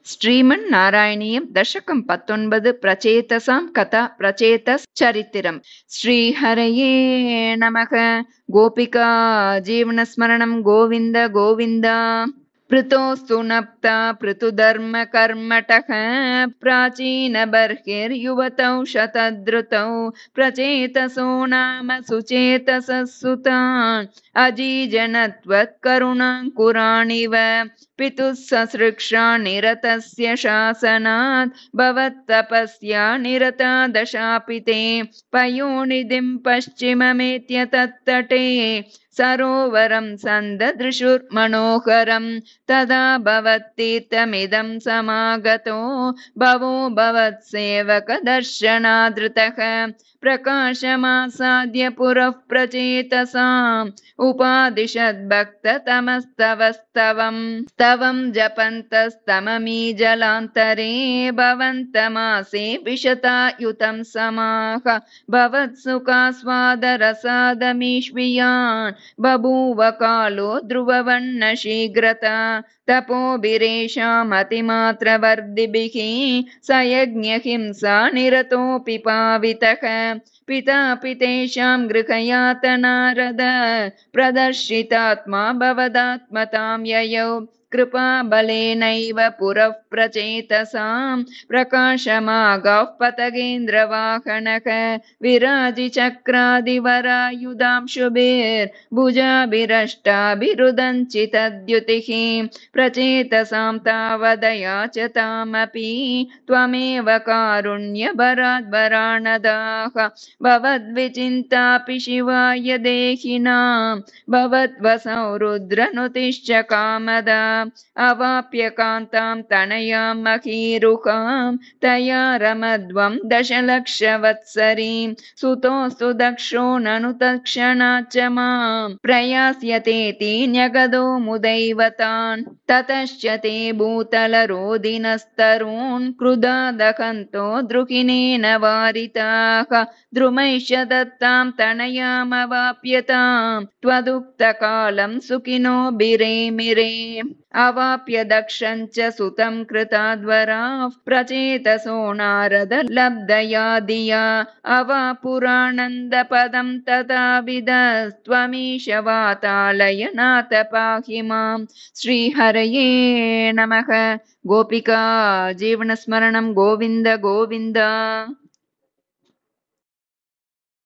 శ్రీమన్నారాయణీయం దశకం 19 ప్రచేతసాం కథ ప్రచేతశ్చరిత్రం. శ్రీహరయే నమః. గోపికా జీవనస్మరణం గోవింద గోవింద. पृतोस्तु नप्ता पृथुधर्मकर्मटः प्राचीनबर्हिर्युवतौ शतधृतौ प्रचेतसो नाम सुचेतसः सुतान् अजीजनत्वत्करुणाङ्कुराणिव पितुः ससृक्षा निरतस्य शासनात् भवत्तपस्या निरता दशापिते पयोनिधिं पश्चिममेत्य तत्तटे सरोवरं सन्ददृशुर्मनोहरं तदा भवत्तीर्थमिदं समागतो भवो भवत्सेवकदर्शनादृतः प्रकाशमासाद्य पुरः प्रचेतसाम् उपादिशद्भक्ततमस्तवस्तवं स्तवं जपन्तस्तममीजलान्तरे भवन्तमासे विशतायुतं समाह भवत्सुखास्वादरसादमीश्वियान् बभूव कालो ध्रुववन्न शीघ्रता तपोभिरेषामतिमात्रवर्धिभिः स यज्ञहिंसा निरतोऽपि पावितः पितापि तेषां गृहयातनारद प्रदर्शितात्मा भवदात्मतां ययौ कृपाबलेनैव पुरः प्रचेतसां प्रकाशमागाः पतगेन्द्रवाहनः विराजिचक्रादिवरायुधांशुभिर्भुजाभिरष्टाभिरुदञ्चितद्युतिः प्रचेतसां तावदया च तामपि त्वमेव कारुण्यभराद्भराणदाः भवद्विचिन्तापि शिवाय देहिनां भवद्वसौ रुद्रनुतिश्च कामदा अवाप्य कान्तां तनयां महीरुहां तया रमध्वं दशलक्षवत्सरीं सुतोऽस्तु दक्षो ननु तत्क्षणाच्च मां प्रयास्यतेति न्यगदो मुदैवतान् ततश्च ते भूतलरोधिनस्तरून् क्रुधा दहन्तो द्रुहिणेन वारिताः द्रुमैश्च दत्तां तनयामवाप्यतां त्वदुक्तकालं सुखिनो बिरेमिरे अवाप्य दक्षञ्च सुतं कृताद्वराः प्रचेतसो नारद लब्धया धिया अवापुरानन्दपदं तथाविदस्त्वमीश वातालयनाथ पाहि मां. श्रीहरये नमः. गोपिका जीवनस्मरणं गोविन्द गोविन्द.